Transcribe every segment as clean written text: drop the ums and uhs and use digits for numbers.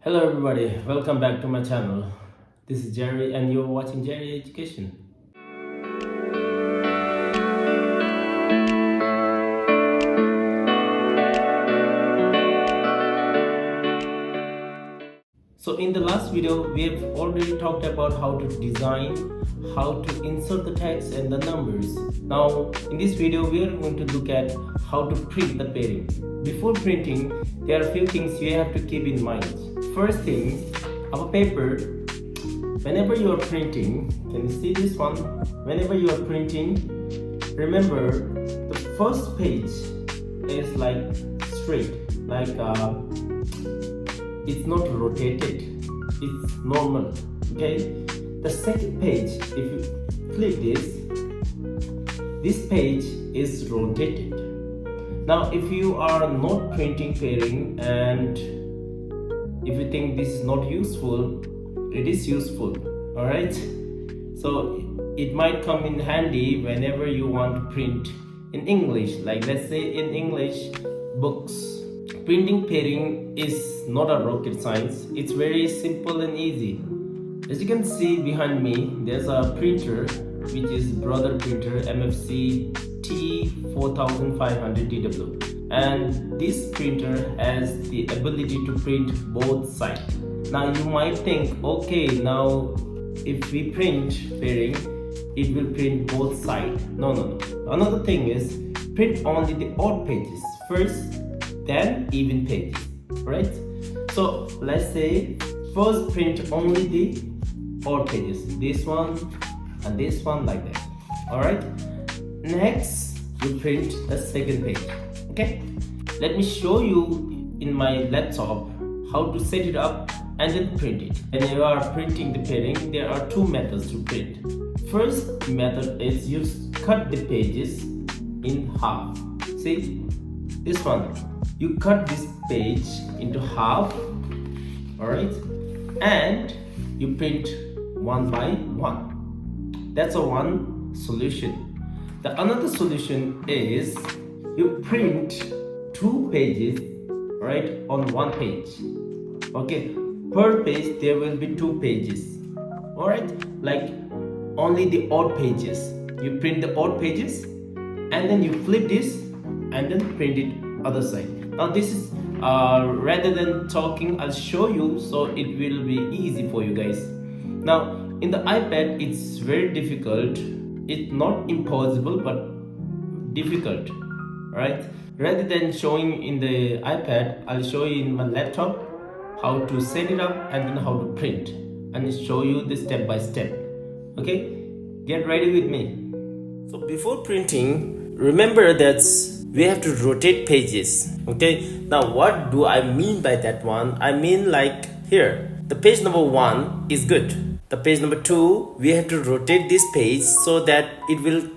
Hello everybody, welcome back to my channel. This is Jerry and you're watching Jerry Education. So in the last video, we have already talked about how to design, how to insert the text and the numbers. Now in this video, we are going to look at how to print the pairing. Before printing, there are a few things you have to keep in mind. First thing, our paper, whenever you are printing, can you see this one? Whenever you are printing, remember the first page is like straight, like it's not rotated, it's normal, okay? The second page, if you flip this page is rotated. Now if you are not printing pairing and if you think this is not useful, it is useful, alright? So it might come in handy whenever you want to print in English, like let's say in English books. Printing pairing is not a rocket science, it's very simple and easy. As you can see behind me, there's a printer which is brother printer MFC T4500DW, and this printer has the ability to print both sides. Now you might think, okay, now if we print pairing, it will print both sides. No. Another thing is, print only the odd pages first, then even pages, right? So let's say first print only the odd pages, this one and this one, like that. All right, next you print the second page. Okay, let me show you in my laptop how to set it up and then print it. When you are printing the pairing, there are two methods to print. First method is you cut the pages in half. See this one, you cut this page into half, all right, and you print one by one. That's a one solution. The another solution is you print two pages, right, on one page. Okay, per page there will be two pages, all right, like only the odd pages. You print the odd pages and then you flip this and then print it other side. Now this is rather than talking, I'll show you so it will be easy for you guys. Now in the iPad it's very difficult. It's not impossible but difficult, right? Rather than showing in the iPad, I'll show you in my laptop how to set it up and then how to print, and show you the step by step. Okay, get ready with me. So before printing, remember that we have to rotate pages. Okay, now what do I mean by that one? I mean, like here, the page number 1 is good. The page number 2, we have to rotate this page so that it will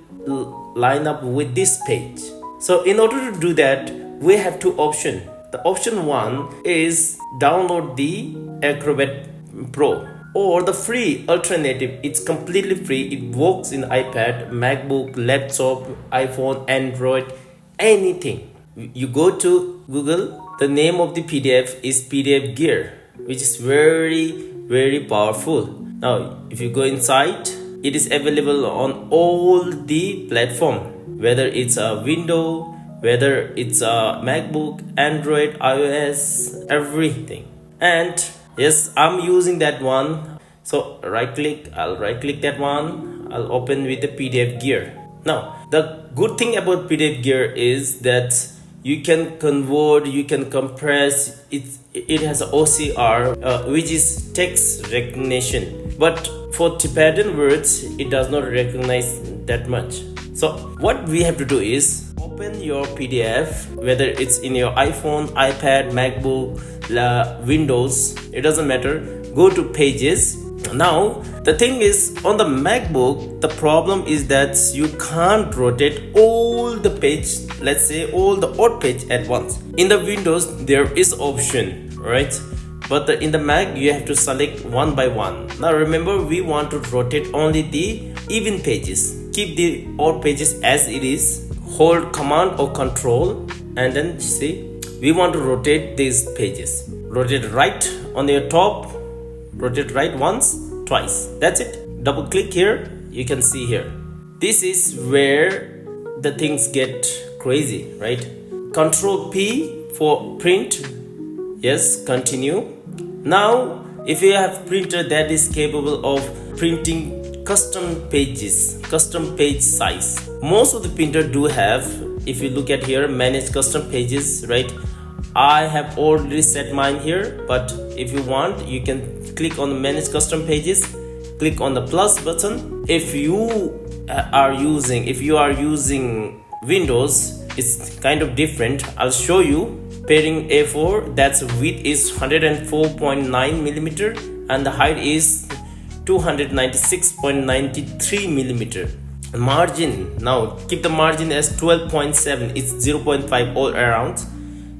line up with this page. So in order to do that, we have two options. The option 1 is download the Acrobat Pro, or the free alternative. It's completely free. It works in iPad, MacBook, laptop, iPhone, Android, anything. You go to Google, the name of the PDF is PDFgear, which is very powerful. Now if you go inside, it is available on all the platform, whether it's a Windows, whether it's a MacBook, Android, iOS, everything. And yes, I'm using that one. So I'll right click that one. I'll open with the PDFgear. Now the good thing about PDFgear is that you can convert, you can compress. It has OCR, which is text recognition, but for Tibetan words it does not recognize that much. So what we have to do is open your PDF, whether it's in your iPhone, iPad, MacBook, Windows, it doesn't matter. Go to pages. Now the thing is, on the MacBook, the problem is that you can't rotate all the page, let's say all the odd page at once. In the Windows there is option, right? But in the Mac you have to select one by one. Now remember, we want to rotate only the even pages. Keep the odd pages as it is. Hold Command or Control and then see, we want to rotate these pages. Rotate right on your top, rotate right once, twice. That's it. Double click here, you can see here. This is where the things get crazy, right? Control P for print. Yes, continue. Now if you have printer that is capable of printing custom pages, custom page size, most of the printer do have. If you look at here, manage custom pages, right? I have already set mine here, but if you want, you can click on the manage custom pages, click on the plus button. If you are using Windows, it's kind of different. I'll show you. Payring A4, that's width is 104.9 millimeter and the height is 296.93 millimeter. Margin, now keep the margin as 12.7, it's 0.5 all around.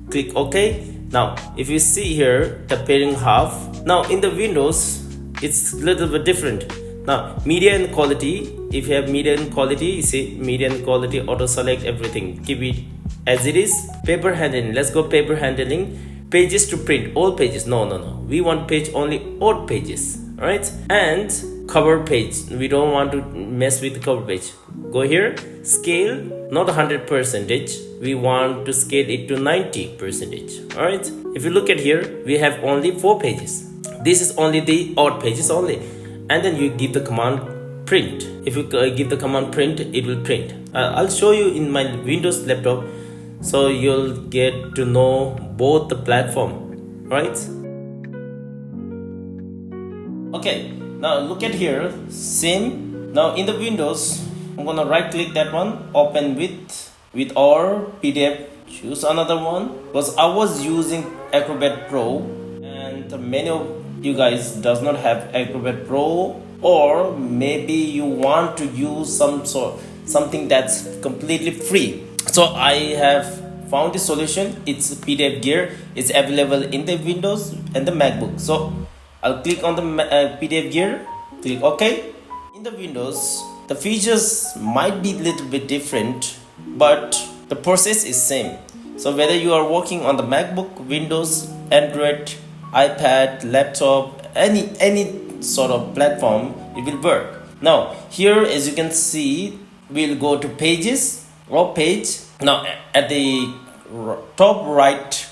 Click OK. Now if you see here the pairing half, now in the Windows it's a little bit different. Now media and quality, if you have media and quality, you see media and quality, auto select everything, keep it as it is. Paper handling, let's go paper handling. Pages to print, all pages, no, we want page only odd pages, all right? And cover page, we don't want to mess with the cover page. Go here, scale, not 100%, we want to scale it to 90%, all right? If you look at here, we have only 4 pages. This is only the odd pages only. And then you give the command print. If you give the command print, it will print. I'll show you in my Windows laptop, so you'll get to know both the platform, right? Okay, now look at here, same. Now in the Windows, I'm gonna right click that one, open with or PDF, choose another one, because I was using Acrobat Pro and many of you guys does not have Acrobat Pro, or maybe you want to use something that's completely free. So I have found the solution. It's PDFgear. It's available in the Windows and the MacBook. So I'll click on the PDFgear, click OK. In the Windows, the features might be a little bit different, but the process is same. So whether you are working on the MacBook, Windows, Android, iPad, laptop, any sort of platform, it will work. Now here, as you can see, we'll go to pages or page. Now at the top right,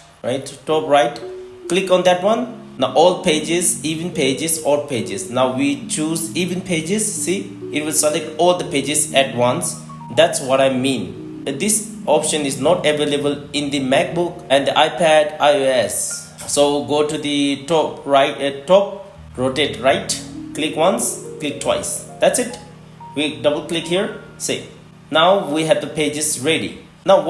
click on that one. Now all pages, even pages, odd pages. Now we choose even pages. See, it will select all the pages at once. That's what I mean. This option is not available in the MacBook and the iPad iOS. So go to the top right, rotate right, click once, click twice. That's it. We double click here. See, now we have the pages ready. Now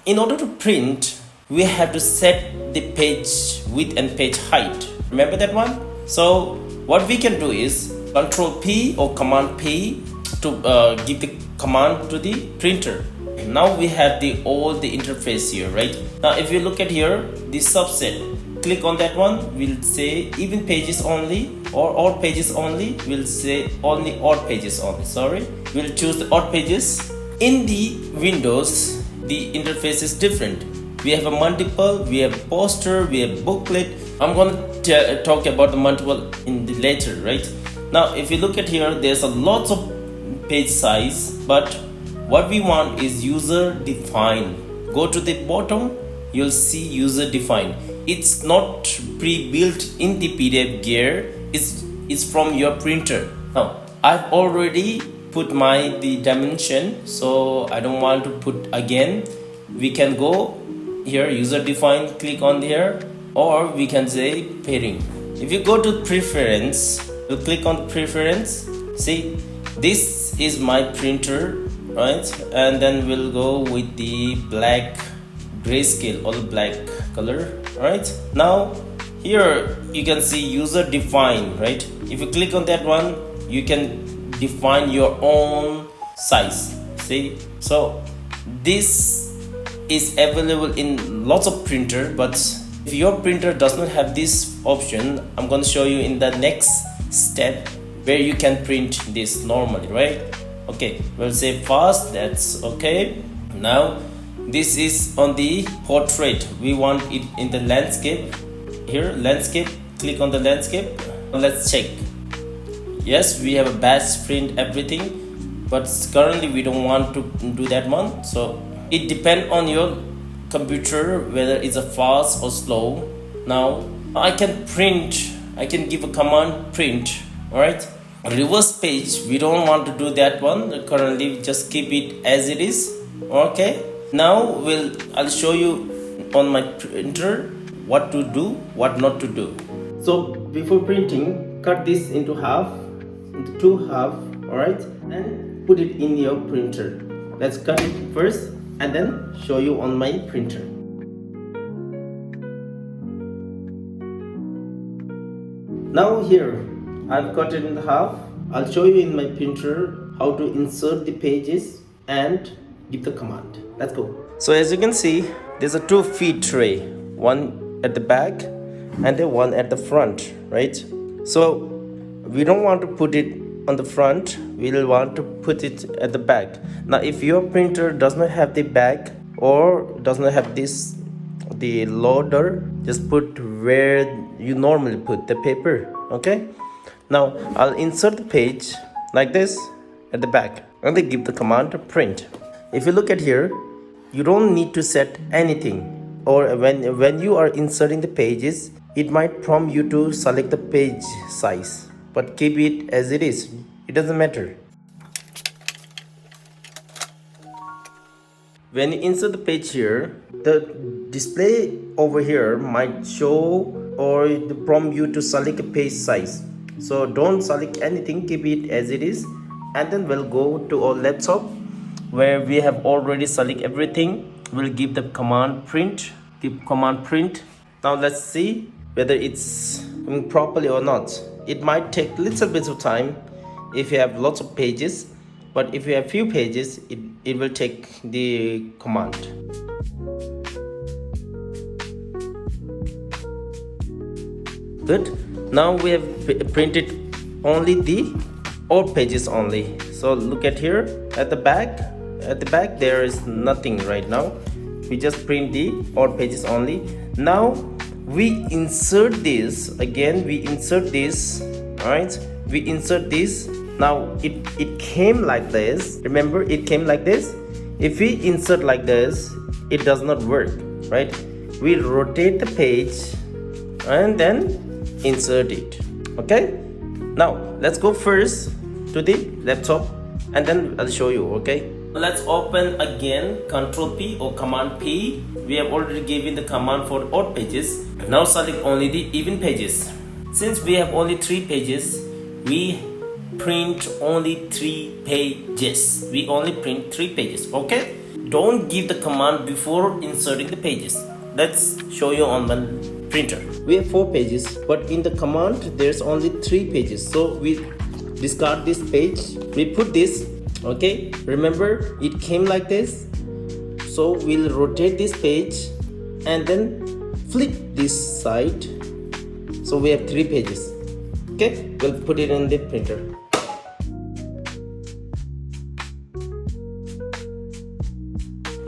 in order to print, we have to set the page width and page height. Remember that one? So what we can do is Control P or Command P to give the command to the printer. Now we have all the interface here, right? Now if you look at here, the subset, click on that one, we'll say even pages only, or odd pages only, we'll say only odd pages only. Sorry, we'll choose the odd pages. In the Windows, the interface is different. We have a multiple, we have poster, we have booklet. I'm gonna talk about the multiple in the later, right? Now if you look at here, there's a lots of page size, but what we want is user defined. Go to the bottom, you'll see user defined. It's not pre-built in the PDFgear, it's from your printer. Now I've already put the dimension, so I don't want to put again. We can go here, user defined, click on here, or we can say pairing. If you go to preference, you click on preference. See, this is my printer, right? And then we'll go with the black grayscale, all black color, right? Now here you can see user defined, right? If you click on that one, you can define your own size. See, so this is available in lots of printer, but if your printer does not have this option, I'm going to show you in the next step where you can print this normally, right? Okay, we'll say fast, that's okay. Now this is on the portrait, we want it in the landscape. Here landscape, click on the landscape. Let's check. Yes, we have a batch print everything, but currently we don't want to do that one. So it depends on your computer whether it's a fast or slow. Now I can give a command print. All right, reverse page, we don't want to do that one currently, just keep it as it is. Okay, now I'll show you on my printer what to do, what not to do. So before printing, cut this into two half, all right, and put it in your printer. Let's cut it first and then show you on my printer. Now here I've cut it in half. I'll show you in my printer how to insert the pages and give the command. Let's go. So as you can see, there's a 2 feed tray, one at the back and the one at the front, right? So we don't want to put it on the front, we'll want to put it at the back. Now if your printer does not have the back or does not have the loader, just put where you normally put the paper. Okay, now I'll insert the page like this at the back and then give the command to print. If you look at here, you don't need to set anything, or when you are inserting the pages, it might prompt you to select the page size, but keep it as it is, it doesn't matter. When you insert the page here, the display over here might show or prompt you to select a page size. So don't select anything, keep it as it is, and then we'll go to our laptop where we have already select everything. We'll give the command print, Now let's see whether it's doing properly or not. It might take little bit of time if you have lots of pages, but if you have few pages, it will take the command. Good. Now we have printed only the all pages only. So look at here at the back. At the back there is nothing right now. We just print the all pages only. Now we insert this again. We insert this. All right. We insert this. Now it came like this. Remember, it came like this. If we insert like this, it does not work, right? We rotate the page and then insert it. Okay, now let's go first to the laptop and then I'll show you. Okay, let's open again Ctrl P or Command P. We have already given the command for odd pages. Now select only the even pages. Since we have only 3 pages, we print only 3 pages. We only print 3 pages. Okay, don't give the command before inserting the pages. Let's show you on the printer. We have 4 pages, but in the command there's only 3 pages, so we discard this page. We put this. Okay, remember it came like this, so we'll rotate this page and then flip this side, so we have 3 pages. Okay, we'll put it in the printer.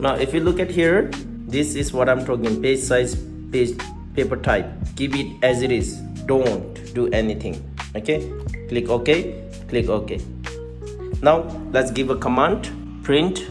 Now if you look at here, this is what I'm talking, page size, page paper type. Keep it as it is, don't do anything. Okay, click OK, click OK. Now let's give a command, print.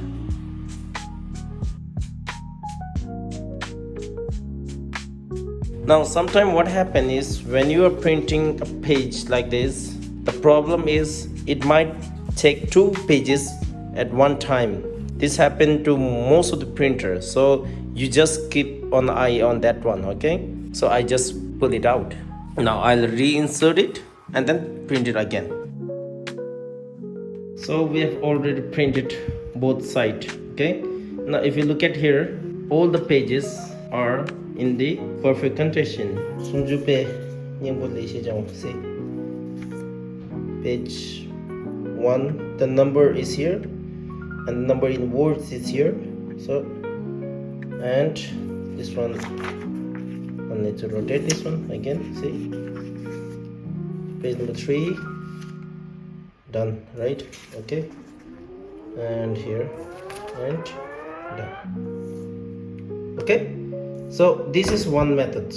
Now sometime what happens is when you are printing a page like this, the problem is it might take 2 pages at one time. This happened to most of the printers, so you just keep an eye on that one. Okay, so I just pull it out. Now I'll reinsert it and then print it again. So we have already printed both sides. Okay, now if you look at here, all the pages are in the perfect condition. Page 1, the number is here and the number in words is here. So, and this one, I need to rotate this one again. See, page number 3, done, right? Okay, and here and done. Okay, so this is one method,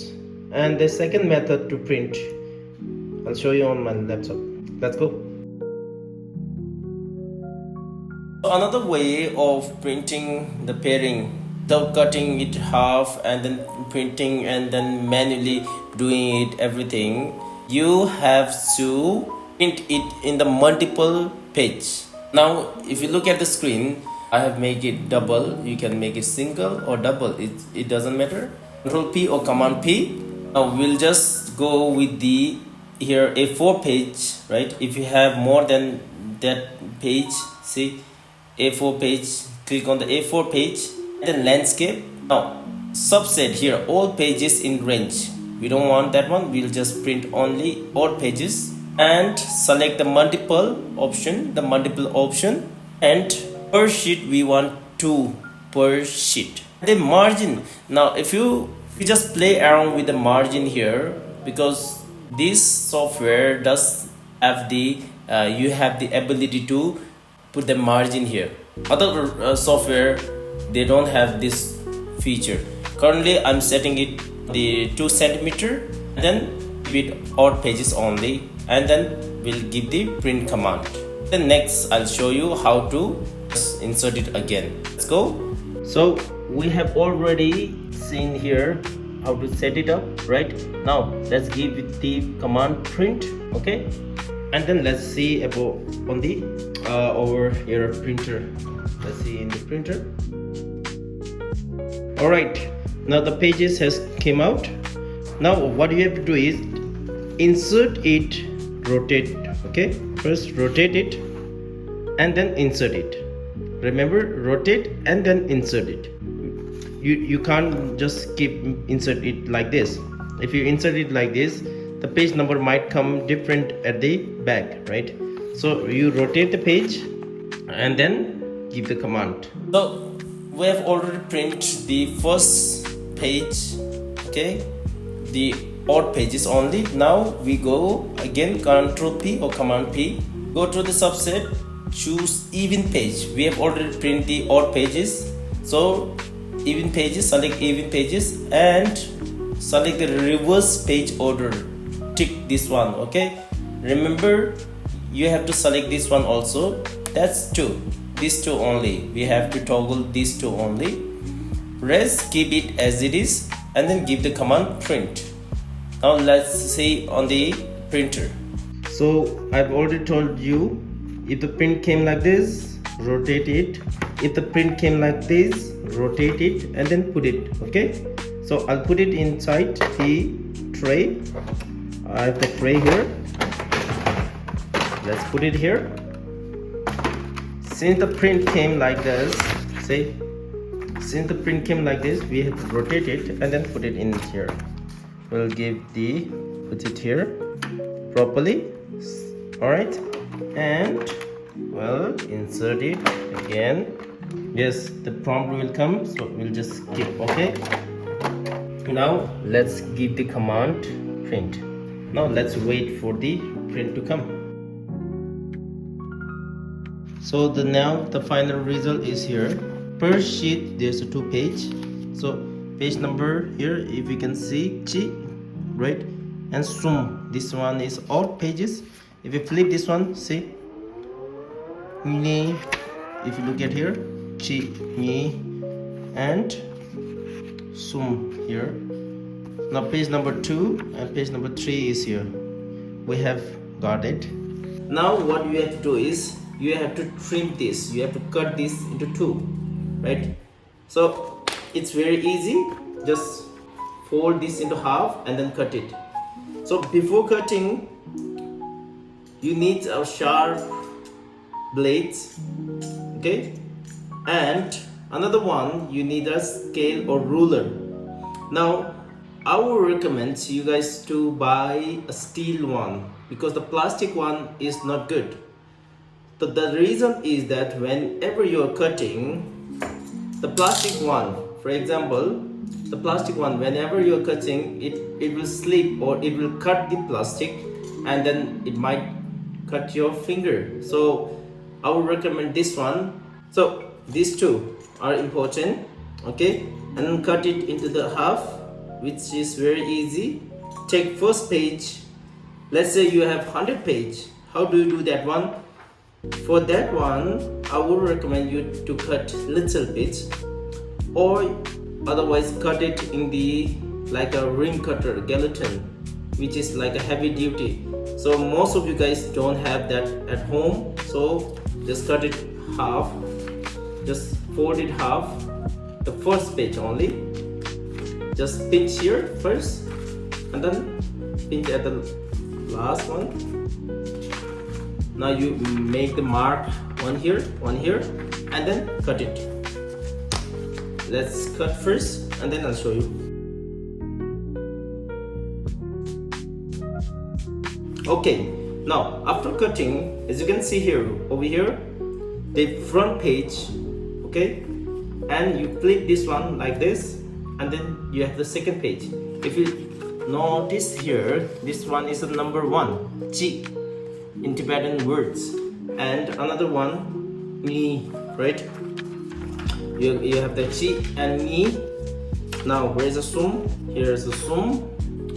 And the second method to print, I'll show you on my laptop. Let's go. Another way of printing the pairing, without cutting it half and then printing and then manually doing it everything, you have to print it in the multiple page. Now if you look at the screen, I have made it double. You can make it single or double, it doesn't matter. Control P or Command P. Now we'll just go with the here A4 page, right? If you have more than that page, see A4 page, click on the A4 page, then landscape. Now subset here all pages in range, we don't want that one, we'll just print only all pages, and select the multiple option, and per sheet we want 2 per sheet. The margin, now if you just play around with the margin here, because this software does have the you have the ability to put the margin here. Other software, they don't have this feature. Currently I'm setting it the 2 centimeter, then with odd pages only, and then we'll give the print command. Then next I'll show you how to insert it again. Let's go. So we have already seen here how to set it up, right? Now let's give it the command print, okay? And then let's see about on the over here printer. Let's see in the printer. All right, now the pages has came out. Now what you have to do is insert it, rotate, okay? First rotate it and then insert it. Remember, rotate and then insert it. You can't just keep insert it like this. If you insert it like this, the page number might come different at the back, right? So you rotate the page and then give the command. So we have already printed the first page, okay, the odd pages only. Now we go again, Control P or Command P, go to the subset, choose even page. We have already printed the odd pages, so even pages, select even pages and select the reverse page order, tick this one, okay? Remember, you have to select this one also. That's 2, these 2 only, we have to toggle these 2 only. Rest keep it as it is and then give the command print. Now let's see on the printer. So I've already told you, if the print came like this, rotate it. If the print came like this, rotate it and then put it, okay? So I'll put it inside the tray. I have the tray here. Let's put it here. Since the print came like this, since the print came like this, we have to rotate it and then put it in here. We'll put it here properly. All right, and well, insert it again. Yes, the prompt will come, so we'll just skip, okay? Now let's give the command print. Now let's wait for the print to come. So now the final result is here. Per sheet there's a 2 page. So page number here, if you can see, right? And zoom, this one is all pages. If you flip this one, see, if you look at here, and zoom here. Now page number 2 and page number 3 is here. We have got it. Now what you have to do is you have to trim this, you have to cut this into 2, right? So it's very easy, just fold this into half and then cut it. So before cutting, you need a sharp blades, okay? And another one, you need a scale or ruler. Now I would recommend you guys to buy a steel one, because the plastic one is not good. So the reason is that whenever you are cutting the plastic one, for example, the plastic one, whenever you are cutting it will slip or it will cut the plastic and then it might cut your finger. So I would recommend this one. So these 2 are important, okay? And then cut it into the half which is very easy. Take first page. Let's say you have 100 page. How do you do that one? For that one, I would recommend you to cut little bit, or otherwise cut it in the like a ring cutter guillotine, which is like a heavy duty. So most of you guys don't have that at home, so just cut it half, just fold it half, the first page only. Just pinch here first and then pinch at the last one. Now you make the mark one here, and then cut it. Let's cut first and then I'll show you. Okay, now after cutting, as you can see here, over here, the front page, okay, and you flip this one like this, and then you have the second page. If you notice here, this one is the number 1, G, in Tibetan words, and another one, me, right? You have the G and me. Now where is the sum? Here is the sum.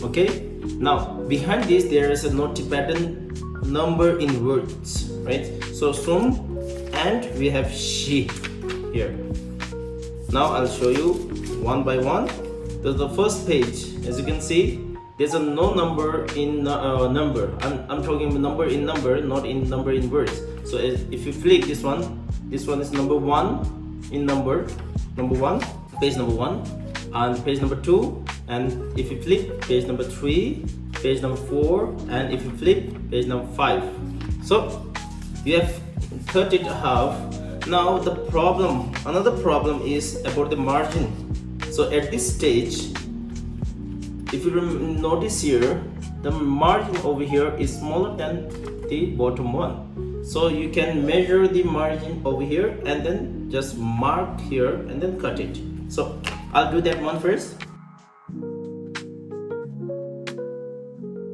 Okay. Now behind this there is a no Tibetan number in words, right? So sum, and we have she here. Now I'll show you one by one. So the first page, as you can see, there's a no number in number. I'm talking about number in number, not in number in words. So if you flick this one is number 1 in number 1, page number 1, and page number 2, and if you flip page number 3, page number 4, and if you flip page number 5. So you have cut it half. Now another problem is about the margin. So at this stage, if you notice here, the margin over here is smaller than the bottom one. So you can measure the margin over here and then just mark here and then cut it. So I'll do that one first.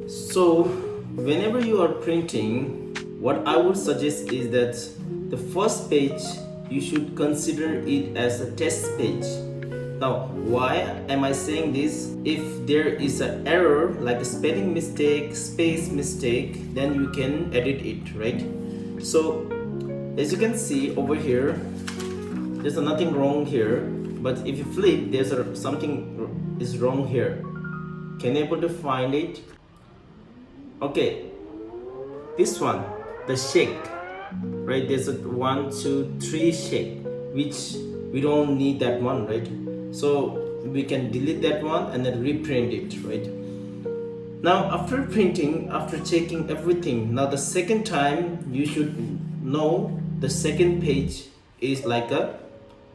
So whenever you are printing, what I would suggest is that the first page you should consider it as a test page. Now why am I saying this? If there is an error like a spelling mistake, space mistake, then you can edit it, right? So as you can see over here, there's nothing wrong here, but if you flip, there's something is wrong here. Can you able to find it? Okay, this one, the shake, right? There's a 1, 2, 3 shake, which we don't need that one, right? So we can delete that one and then reprint it, right? Now after printing, after checking everything, now the second time you should know the second page is like a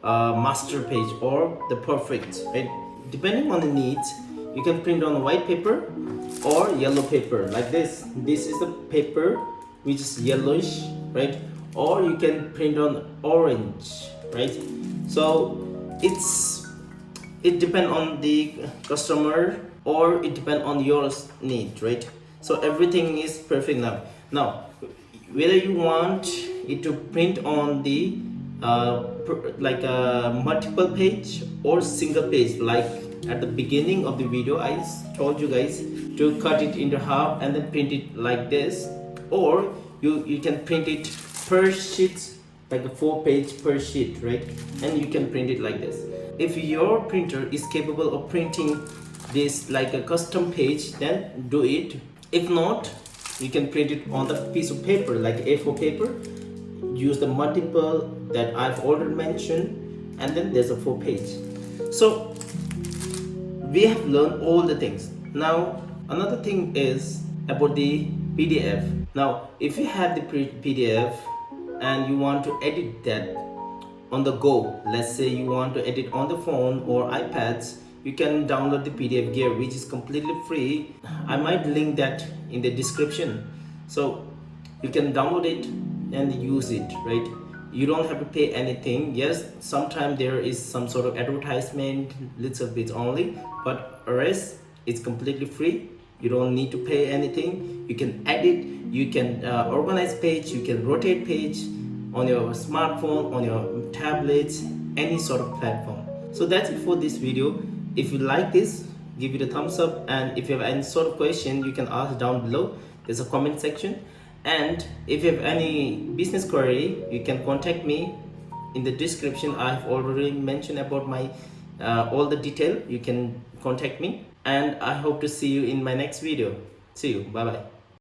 master page or the perfect, right? Depending on the needs, you can print on white paper or yellow paper like this. This is the paper which is yellowish, right? Or you can print on orange, right? So it depends on the customer, or it depends on your need, right? So everything is perfect now. Now whether you want it to print on the like a multiple page or single page, like at the beginning of the video I told you guys to cut it into half and then print it like this, or you can print it per sheet, like a 4 page per sheet, right? And you can print it like this. If your printer is capable of printing this like a custom page, then do it. If not, you can print it on the piece of paper like A4 paper. Use the multiple that I've already mentioned, and then there's a 4 page. So we have learned all the things. Now another thing is about the PDF. Now if you have the PDF and you want to edit that on the go, let's say you want to edit on the phone or iPads, you can download the PDFgear, which is completely free. I might link that in the description, so you can download it and use it, right? You don't have to pay anything. Yes, sometimes there is some sort of advertisement, little bit only, but rest it's completely free. You don't need to pay anything. You can edit, you can organize page, you can rotate page on your smartphone, on your tablet, any sort of platform. So that's it for this video. If you like this give it a thumbs up, and if you have any sort of question, you can ask down below. There's a comment section. And if you have any business query, you can contact me. In the description I have already mentioned about my all the detail. You can contact me, and I hope to see you in my next video. See you. Bye bye.